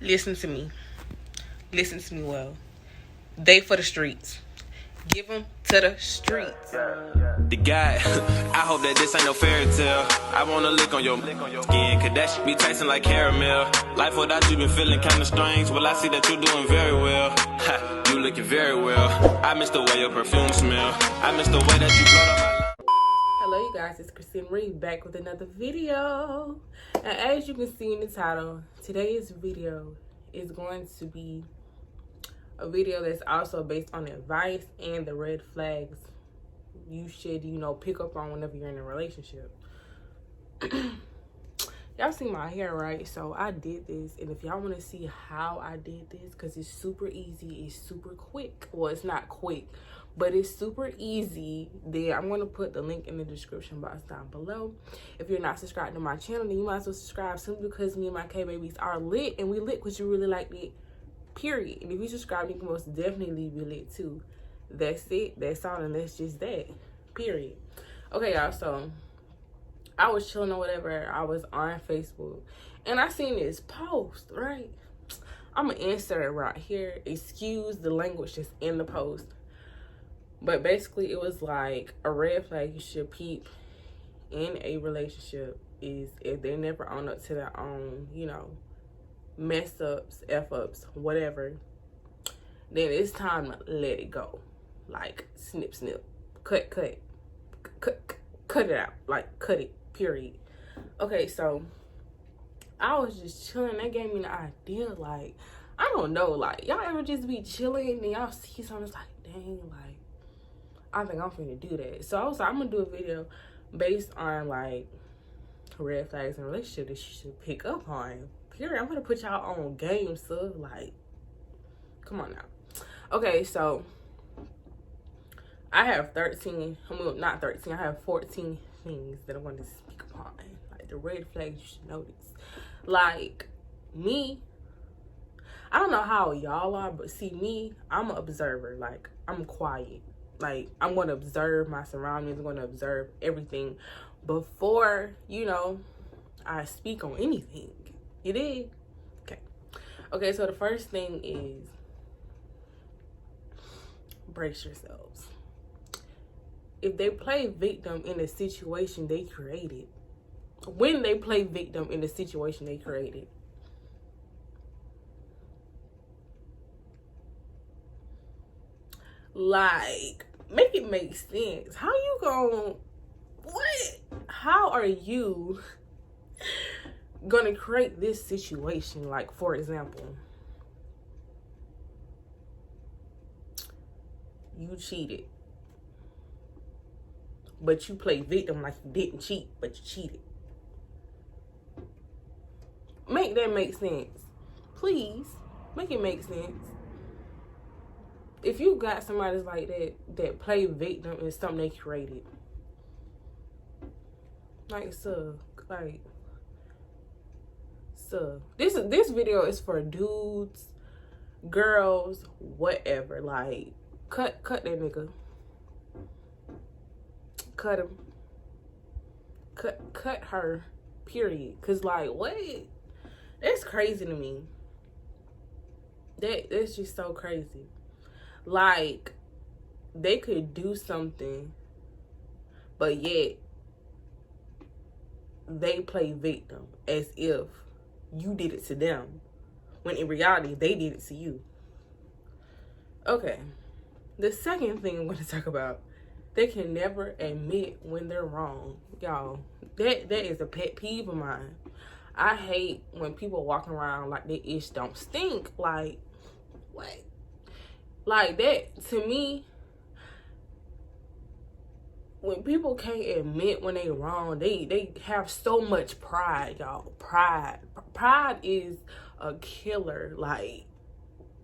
Listen to me. Listen to me well. They for the streets. Give them to the streets. The guy, I hope that this ain't no fairy tale. I wanna lick on your skin, cause that shit be tasting like caramel. Life without you been feeling kinda strange. Well, I see that you're doing very well. Ha, you looking very well. I miss the way your perfume smell. I miss the way that you blow up. Hello, you guys. It's Krissy back with another video. And as you can see in the title, today's video is going to be a video that's also based on advice and the red flags you should, pick up on whenever you're in a relationship. Y'all see my hair, right? So I did this, and if y'all want to see how I did this, because it's super easy, it's super quick. Well, it's not quick, but it's super easy. Then I'm going to put the link in the description box down below. If you're not subscribed to my channel, then you might as well subscribe, simply because me and my K-babies are lit, and we lit because you really like it, period. And if you subscribe, you can most definitely be lit too. That's it, that's all, and that's just that, period. Okay, y'all, so I was chilling or whatever. I was on Facebook, and I seen this post, right? I'm gonna insert it right here. Excuse the language that's in the post, but basically it was like a red flag you should peep in a relationship is if they never own up to their own, mess ups, F ups, whatever, then it's time to let it go. Like, snip, snip, cut it out. Like, cut it, period. Okay, so I was just chilling. That gave me the idea, like, I don't know, like, y'all ever just be chilling and y'all see something, it's like, dang, like, I think I'm finna do that. So I was like, I'm gonna do a video based on, like, red flags in a relationship that you should pick up on, period. I'm gonna put y'all on game, so, like, come on now. Okay, so I have 13, not 13, I have 14 things that I want to speak upon. Like, the red flags you should notice. Like, me, I don't know how y'all are, but see, me, I'm an observer. Like, I'm quiet. Like, I'm going to observe my surroundings. I'm going to observe everything before, I speak on anything. You dig? Okay, so the first thing is brace yourselves. If they play victim in a situation they created, when they play victim in the situation they created, like, make it make sense. How you gonna, how are you gonna create this situation? Like, for example, you cheated, but you play victim like you didn't cheat, but you cheated. Make that make sense. Please, make it make sense. If you got somebody like that play victim in something they created, this video is for dudes, girls, whatever. Like, cut that nigga. Cut him. Cut her, period. Cause, like, what? That's crazy to me. That's just so crazy. Like, they could do something, but yet they play victim as if you did it to them, when in reality they did it to you. Okay, the second thing I'm going to talk about, they can never admit when they're wrong. Y'all, that is a pet peeve of mine. I hate when people walking around like their ish don't stink. Like, what? Like, that, to me, when people can't admit when they wrong, they have so much pride, y'all. Pride is a killer. Like,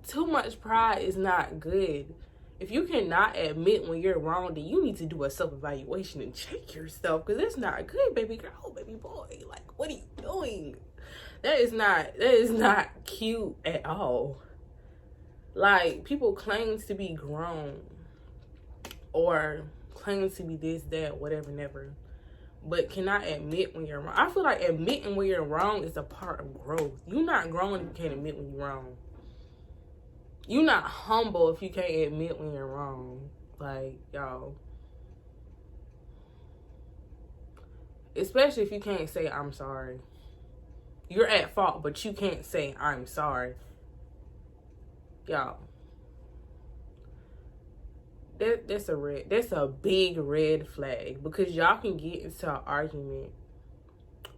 too much pride is not good. If you cannot admit when you're wrong, then you need to do a self-evaluation and check yourself, because it's not good, baby girl, baby boy. Like, what are you doing? That is not cute at all. Like, people claim to be grown or claim to be this, that, whatever, never. but cannot admit when you're wrong. I feel like admitting when you're wrong is a part of growth. You're not growing if you can't admit when you're wrong. You're not humble if you can't admit when you're wrong. Like, y'all. Especially if you can't say, I'm sorry. You're at fault, but you can't say, I'm sorry. Y'all. That's a big red flag, because y'all can get into an argument,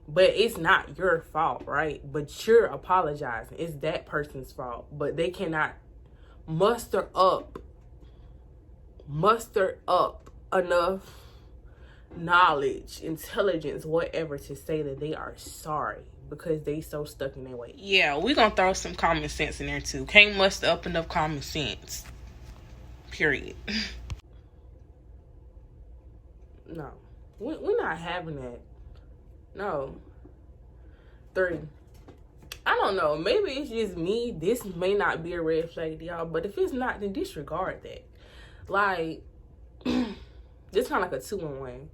but it's not your fault, right? But you're apologizing. It's that person's fault, but they cannot muster up enough knowledge, intelligence, whatever, to say that they are sorry, because they so stuck in their way. Yeah, we're gonna throw some common sense in there too. Can't muster up enough common sense. Period. No. We're not having that. No. 3. I don't know. Maybe it's just me. This may not be a red flag to y'all, but if it's not, then disregard that. Like, this kind of like a 2 and 1.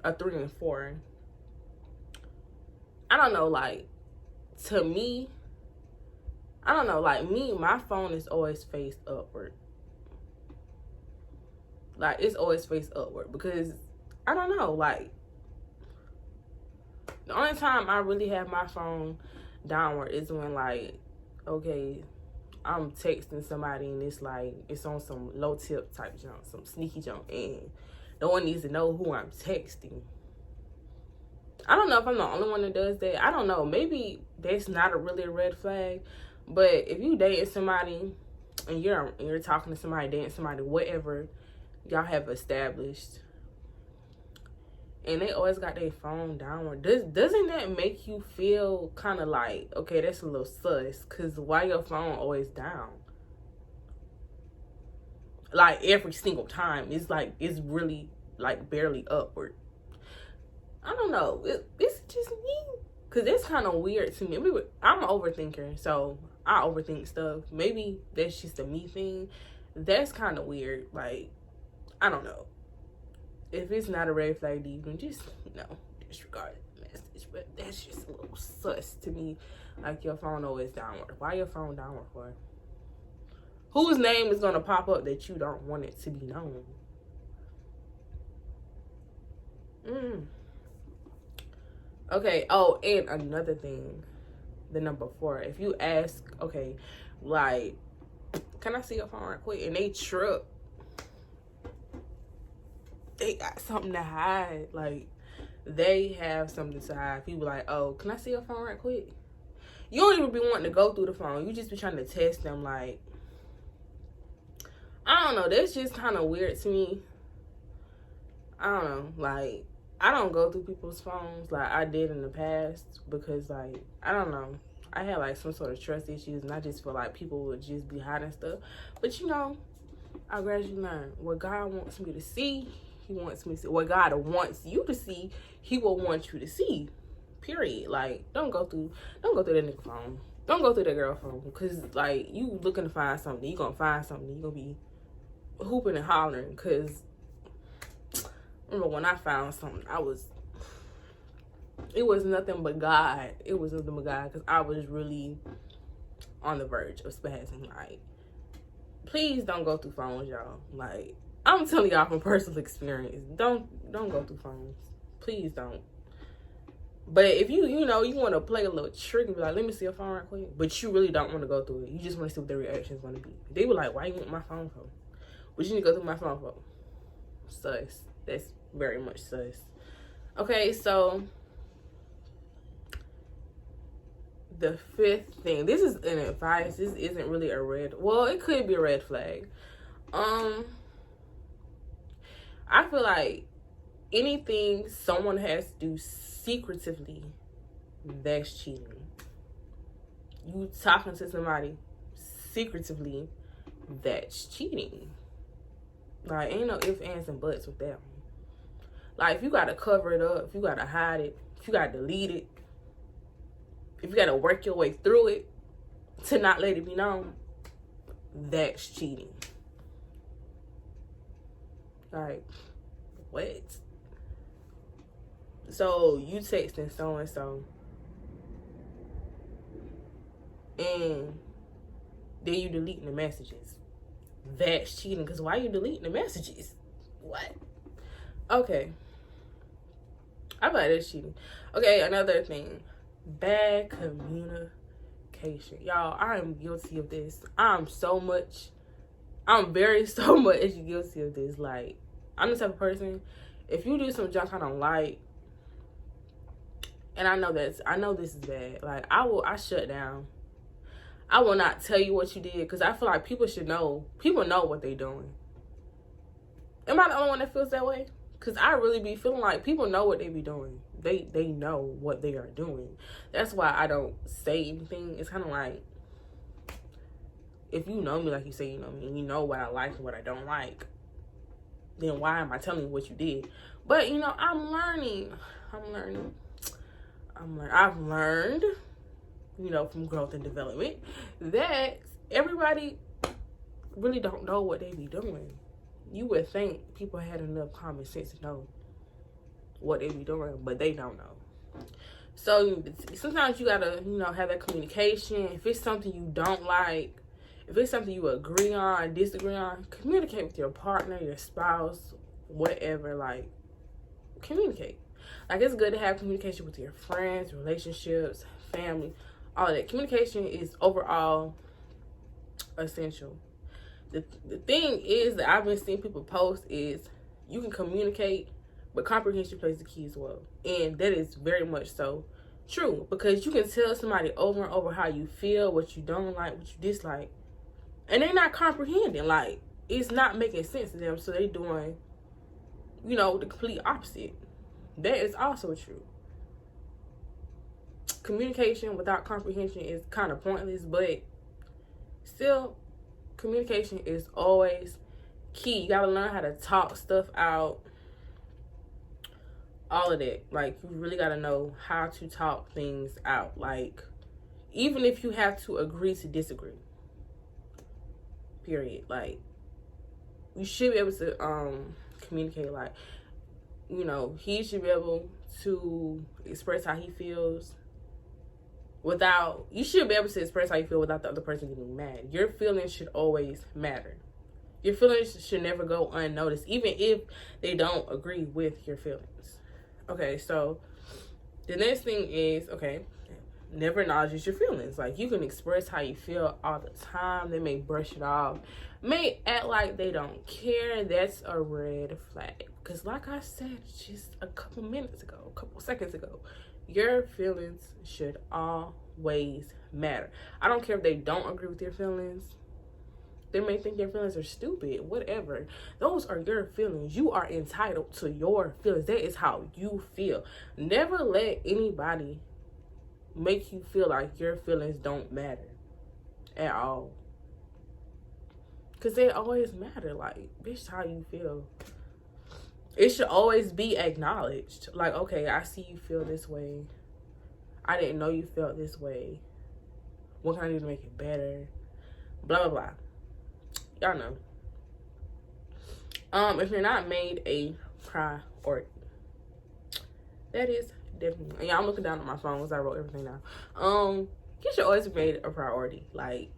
A 3 and 4. I don't know, like, to me, I don't know, like, me, my phone is always faced upward. Like, it's always faced upward, because, I don't know, like, the only time I really have my phone downward is when, like, okay, I'm texting somebody and it's like, it's on some low tip type junk, some sneaky junk, and no one needs to know who I'm texting. I don't know if I'm the only one that does that. I don't know. Maybe that's not really a red flag. But if you dating somebody and you're talking to somebody, dating somebody, whatever y'all have established, and they always got their phone downward, doesn't that make you feel kind of like, okay, that's a little sus? Because why your phone always down? Like, every single time, it's like, it's really like barely upward. I don't know. It's just me. Because it's kind of weird to me. I'm an overthinker, so I overthink stuff. Maybe that's just a me thing. That's kind of weird. Like, I don't know. If it's not a red flag to you, then just, disregard the message. But that's just a little sus to me. Like, your phone always downward. Why your phone downward for? Whose name is going to pop up that you don't want it to be known? Okay, oh, and another thing, the number 4, if you ask, okay, like, can I see your phone right quick? And they trip, they got something to hide. Like, they have something to hide. People like, oh, can I see your phone right quick? You don't even be wanting to go through the phone. You just be trying to test them. Like, I don't know. That's just kind of weird to me. I don't know. Like, I don't go through people's phones like I did in the past, because, like, I don't know. I had, like, some sort of trust issues, and I just feel like people would just be hiding stuff. But, I gradually learned what God wants me to see. He wants me to see. What God wants you to see, he will want you to see. Period. Like, don't go through that nigga phone. Don't go through that girl phone, because, like, you looking to find something. You gonna find something. You gonna be hooping and hollering, because remember when I found something, it was nothing but God. It was nothing but God, because I was really on the verge of spazzing. Like, please don't go through phones, y'all. Like, I'm telling y'all from personal experience, don't go through phones. Please don't. But if you want to play a little trick and be like, let me see your phone right quick, but you really don't want to go through it. You just want to see what their reaction is going to be. They were like, why you want my phone for? What you need to go through my phone for? Sus. That's very much sus. Okay, so the 5th thing. This is an advice. This isn't really a red. Well, it could be a red flag. I feel like anything someone has to do secretively, that's cheating. You talking to somebody secretively, that's cheating. Like, ain't no ifs, ands, and buts with that one. Like, if you gotta cover it up, if you gotta hide it, if you gotta delete it, if you gotta work your way through it to not let it be known, that's cheating. Like, what? So you texting so and so, and then you deleting the messages. That's cheating. Because why are you deleting the messages? What? Okay. I feel like that's cheating. Okay, another thing. Bad communication. Y'all, I am guilty of this. I'm very so much guilty of this. Like, I'm the type of person, if you do some junk I don't like, and I know this is bad, like, I shut down. I will not tell you what you did, because I feel like people should know. People know what they're doing. Am I the only one that feels that way? Because I really be feeling like people know what they be doing. They know what they are doing. That's why I don't say anything. It's kind of like, if you know me like you say you know me, and you know what I like and what I don't like, then why am I telling you what you did? But, you know, I'm learning. I've learned, you know, from growth and development, that everybody really don't know what they be doing. You would think people had enough common sense to know what they be doing, but they don't know. So sometimes you gotta, you know, have that communication. If it's something you don't like, if it's something you agree on, disagree on, communicate with your partner, your spouse, whatever. Like, communicate. Like, it's good to have communication with your friends, relationships, family, all that. Communication is overall essential. The thing is that I've been seeing people post is, you can communicate, but comprehension plays the key as well. And that is very much so true, because you can tell somebody over and over how you feel, what you don't like, what you dislike, and they're not comprehending. Like, it's not making sense to them, so they're doing, you know, the complete opposite. That is also true. Communication without comprehension is kind of pointless, but still, communication is always key. You gotta learn how to talk stuff out. All of that. Like, you really gotta know how to talk things out. Like, even if you have to agree to disagree. Period. Like, you should be able to communicate. Like, you know, he should be able to express how he feels without, you should be able to express how you feel without the other person getting mad. Your feelings should always matter. Your feelings should never go unnoticed, even if they don't agree with your feelings. Okay, so the next thing is, okay, never acknowledge your feelings. Like, you can express how you feel all the time. They may brush it off, may act like they don't care. That's a red flag. Because like I said just a couple seconds ago, your feelings should always matter. I don't care if they don't agree with your feelings. They may think your feelings are stupid, whatever. Those are your feelings. You are entitled to your feelings. That is how you feel. Never let anybody make you feel like your feelings don't matter at all. Because they always matter. Like, bitch, how you feel. It should always be acknowledged. Like, okay, I see you feel this way. I didn't know you felt this way. What can I do to make it better? Blah, blah, blah. Y'all know. If you're not made a priority, that is definitely, yeah, I'm looking down at my phone as I wrote everything down. You should always be made a priority. Like,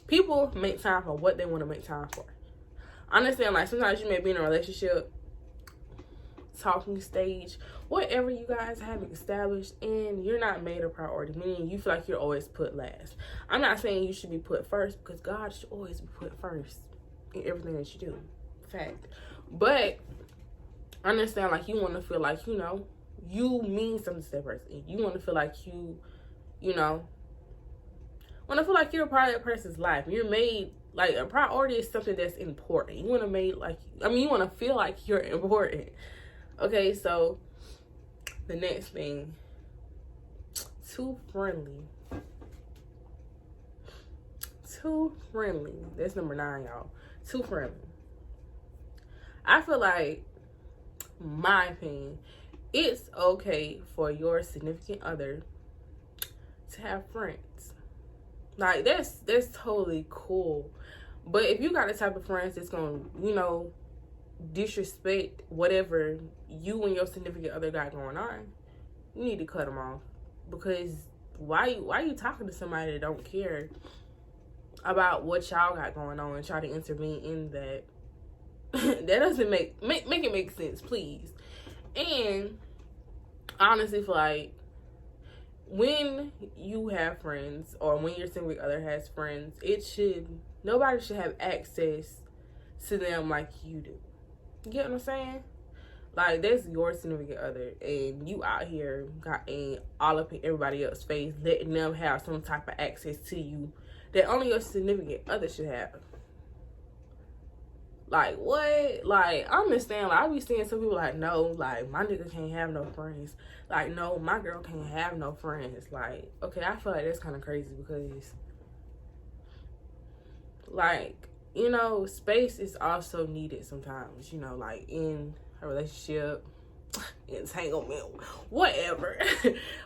people make time for what they want to make time for. I understand, like, sometimes you may be in a relationship, talking stage, whatever you guys have established, and you're not made a priority, meaning you feel like you're always put last. I'm not saying you should be put first, because God should always be put first in everything that you do. Fact. But I understand, like, you want to feel like, you know, you mean something to that person. You want to feel like you know, want to feel like you're a part of that person's life. You're made, like, a priority is something that's important. You want to make, like, you want to feel like you're important. Okay, so the next thing, too friendly. Too friendly. That's number 9, y'all. Too friendly. I feel like, my opinion, it's okay for your significant other to have friends. Like, that's totally cool. But if you got the type of friends that's gonna, you know, disrespect whatever you and your significant other got going on, you need to cut them off. Because why you talking to somebody that don't care about what y'all got going on and try to intervene in that? That doesn't make it make sense, please. And honestly, feel like when you have friends, or when your significant other has friends, nobody should have access to them like you do. You get what I'm saying? Like, that's your significant other, and you out here got in all up in everybody else's face, letting them have some type of access to you that only your significant other should have. Like, what? Like, I understand. Like, I be seeing some people like, no, like, my nigga can't have no friends. Like, no, my girl can't have no friends. Like, okay, I feel like that's kind of crazy because, like, you know, space is also needed sometimes, you know, like in a relationship, entanglement, whatever.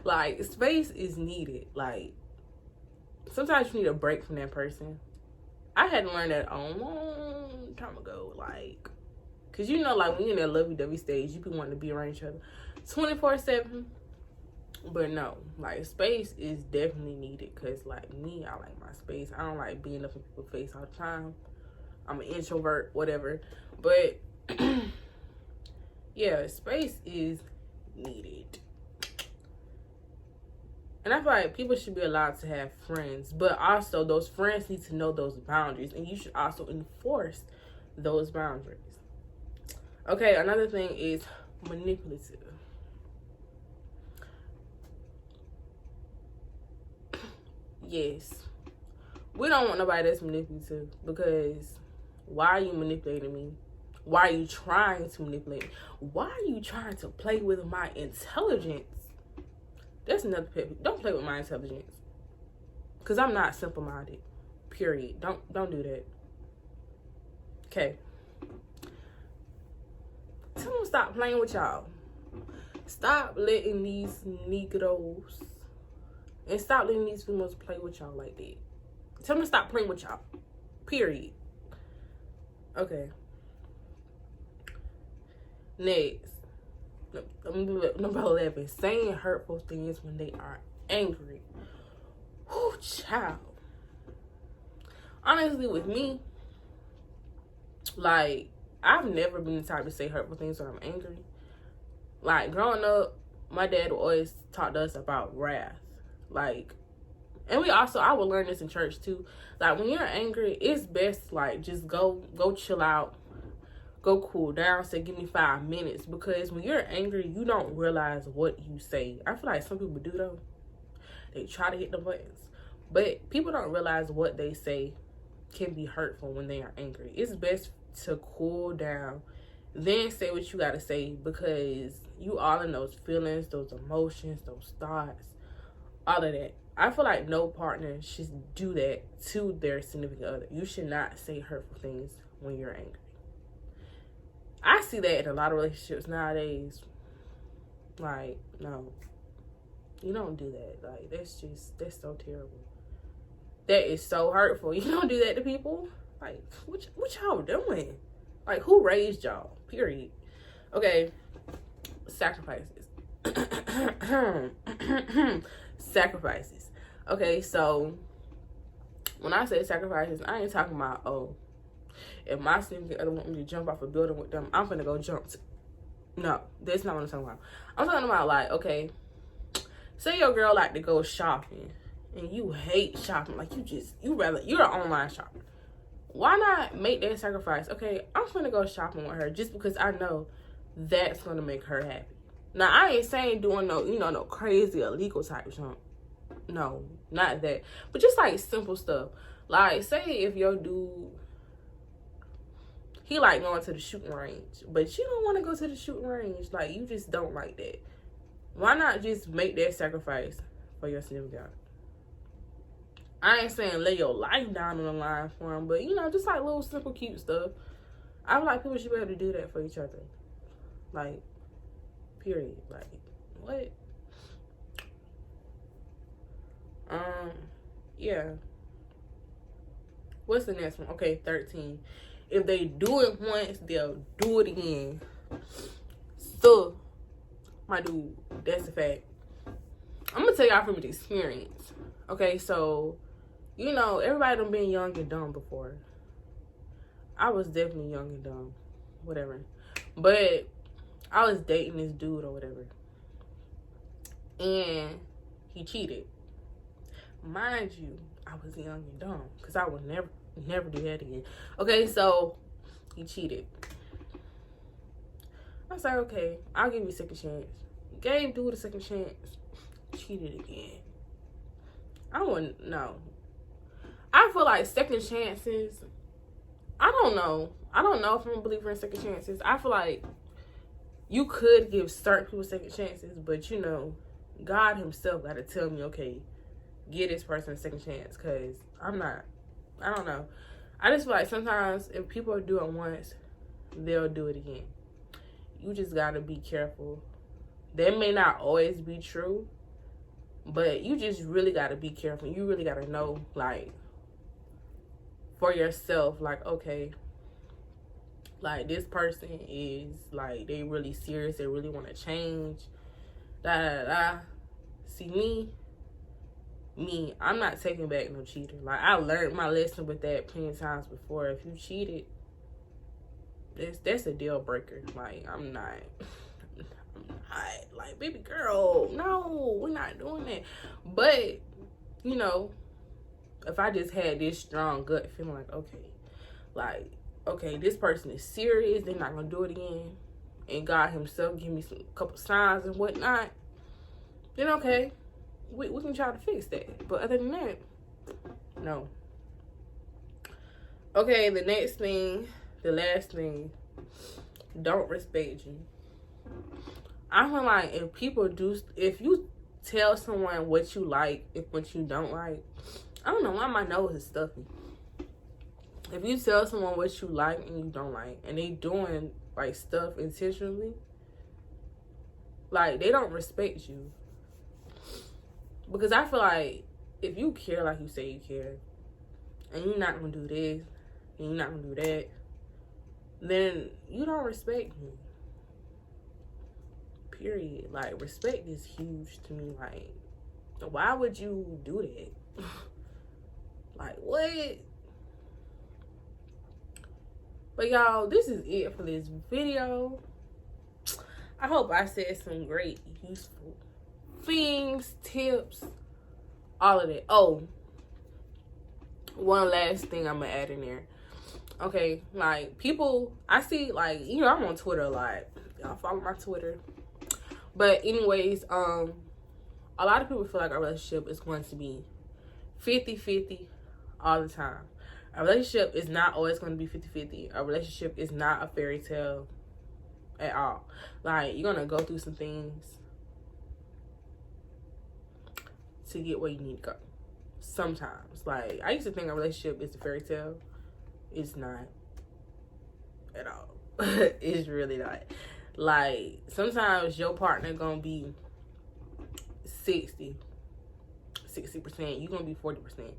Like, space is needed. Like, sometimes you need a break from that person. I had to learn that a long time ago, like, because, you know, like, when you're in that lovey-dovey stage, you be wanting to be around each other 24/7. But no, like, space is definitely needed because, like, me, I like my space. I don't like being up in people's face all the time. I'm an introvert, whatever. But, yeah, space is needed. And I feel like people should be allowed to have friends. But also, those friends need to know those boundaries. And you should also enforce those boundaries. Okay, another thing is manipulative. Yes. We don't want nobody that's manipulative, because why are you manipulating me? Why are you trying to manipulate me? Why are you trying to play with my intelligence? That's another pet. Don't play with my intelligence. Because I'm not simple-minded. Period. Don't do that. Okay. Tell them to stop playing with y'all. Stop letting these Negroes and stop letting these females play with y'all like that. Tell them to stop playing with y'all. Period. Okay. Next. Number 11. Saying hurtful things when they are angry. Whoo, child. Honestly, with me, like, I've never been the type to say hurtful things when I'm angry. Like, growing up, my dad would always talk to us about wrath. Like, and I would learn this in church too. Like, when you're angry, it's best, like, just go chill out. Go cool down. Say, give me 5 minutes. Because when you're angry, you don't realize what you say. I feel like some people do, though. They try to hit the buttons. But people don't realize what they say can be hurtful when they are angry. It's best to cool down, then say what you got to say, because you all in those feelings, those emotions, those thoughts, all of that. I feel like no partner should do that to their significant other. You should not say hurtful things when you're angry. I see that in a lot of relationships nowadays. Like, no. You don't do that. Like, that's so terrible. That is so hurtful. You don't do that to people. Like, what y'all doing? Like, who raised y'all? Period. Okay. Sacrifices. Sacrifices. Okay, so when I say sacrifices, I ain't talking about, oh, if my significant other want me to jump off a building with them, I'm gonna go jump. No, that's not what I'm talking about. I'm talking about, like, okay, say your girl like to go shopping and you hate shopping. Like, you're an online shopper. Why not make that sacrifice? Okay, I'm gonna go shopping with her just because I know that's gonna make her happy. Now, I ain't saying doing no crazy illegal type jump. No, not that. But just like simple stuff. Like, say if your dude, he like going to the shooting range, but you don't want to go to the shooting range. Like, you just don't like that. Why not just make that sacrifice for your significant other? I ain't saying lay your life down on the line for him, but, just like little simple cute stuff. I feel like people should be able to do that for each other. Like, period. Like, what? Yeah. What's the next one? Okay, 13. If they do it once, they'll do it again. So, my dude, that's a fact. I'm gonna tell y'all from experience. Okay, so, you know, everybody done been young and dumb before. I was definitely young and dumb. Whatever. But I was dating this dude or whatever. And he cheated. Mind you, I was young and dumb. Because I would never do that again. Okay, so he cheated. I was like, okay, I'll give you a second chance. Gave dude a second chance. Cheated again. I wouldn't know. I feel like second chances, I don't know if I'm a believer in second chances. I feel like you could give certain people second chances, but you know, God himself got to tell me, okay, give this person a second chance, because I don't know. I just feel like sometimes if people do it once, they'll do it again. You just got to be careful. That may not always be true, but you just really got to be careful. You really got to know, like, for yourself, like, okay, like, this person is, like, they really serious. They really want to change. See, me, I'm not taking back no cheater. Like, I learned my lesson with that plenty of times before. If you cheated, that's a deal breaker. Like, I'm not, like, baby girl, no, we're not doing that. But, you know, if I just had this strong gut feeling like, okay, this person is serious, they're not gonna do it again, and God himself give me some couple signs and whatnot, then okay, we can try to fix that. But other than that, no. Okay, the last thing, don't respect you. I feel like if you tell someone what you like, what you don't like, I don't know why my nose is stuffy. If you tell someone what you like and you don't like, and they doing, like, stuff intentionally, like, they don't respect you. Because I feel like if you care like you say you care, and you're not going to do this, and you're not going to do that, then you don't respect me. Period. Like, respect is huge to me. Like, why would you do that? Like, what? But y'all, this is it for this video. I hope I said some great, useful things, tips, all of that. Oh, one last thing I'm gonna add in there. Okay, like, people, I see, like, you know, I'm on Twitter a lot. Y'all follow my Twitter. But anyways, a lot of people feel like a relationship is going to be 50-50 all the time. A relationship is not always going to be 50-50. A relationship is not a fairy tale at all. Like, you're going to go through some things to get where you need to go. Sometimes. Like, I used to think a relationship is a fairy tale. It's not at all. It's really not. Like, sometimes your partner going to be 60%. You're going to be 40%.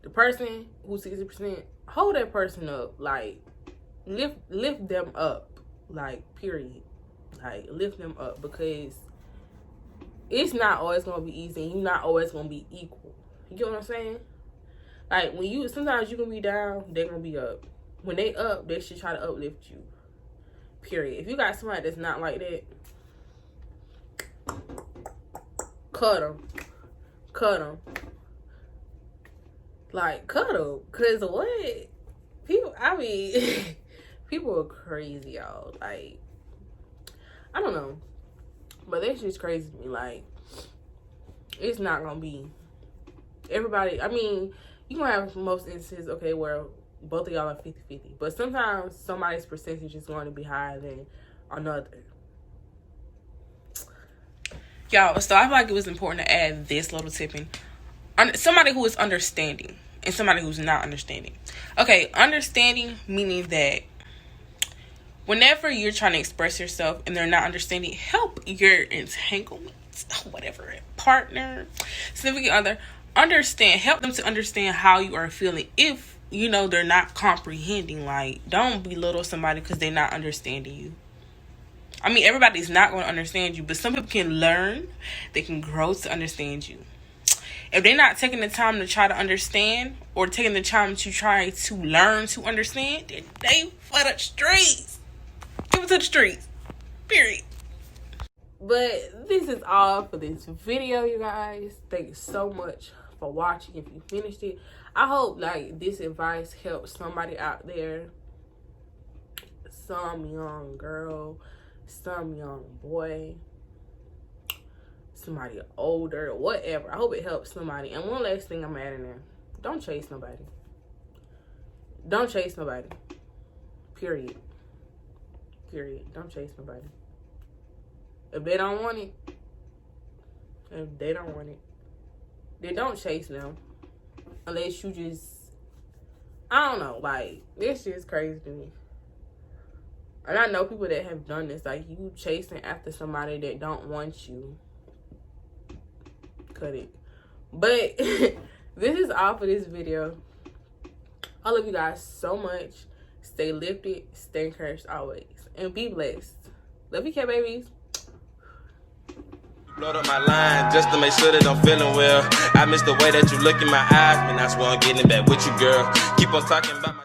The person who's 60%, hold that person up. Like, lift them up. Like, period. Like, lift them up, because it's not always going to be easy, and you're not always going to be equal. You get what I'm saying? Like, sometimes you can be down, they're going to be up. When they up, they should try to uplift you. Period. If you got somebody that's not like that, cut them. Like, cut them. Because what? People are crazy, y'all. Like, I don't know. But that's just crazy to me. Like, it's not going to be everybody. I mean, you going to have most instances, okay, where both of y'all are 50-50. But sometimes somebody's percentage is going to be higher than another. Y'all, so I feel like it was important to add this little tip in. Somebody who is understanding and somebody who's not understanding. Okay, understanding meaning that whenever you're trying to express yourself and they're not understanding, help your entanglement, whatever, partner, significant other, help them to understand how you are feeling. If you know they're not comprehending, like, don't belittle somebody because they're not understanding you. I mean, everybody's not going to understand you, but some people can learn, they can grow to understand you. If they're not taking the time to try to understand, or taking the time to try to learn to understand, then they for the streets. Give it to the streets. Period. But this is all for this video, you guys. Thank you so much for watching. If you finished it, I hope like this advice helps somebody out there. Some young girl, some young boy, somebody older, whatever. I hope it helps somebody. And one last thing I'm adding there: don't chase nobody. Don't chase nobody. Period. Don't chase nobody. If they don't want it, then don't chase them. Unless you just, I don't know, like, this shit's crazy to me. And I know people that have done this, like, you chasing after somebody that don't want you. Cut it. But this is all for this video. I love you guys so much. Stay lifted, stay encouraged always, and be blessed. Love you, cat babies. Load up my line just to make sure that I'm feeling well. I miss the way that you look in my eyes, man. I swear I'm getting back with you, girl. Keep on talking about my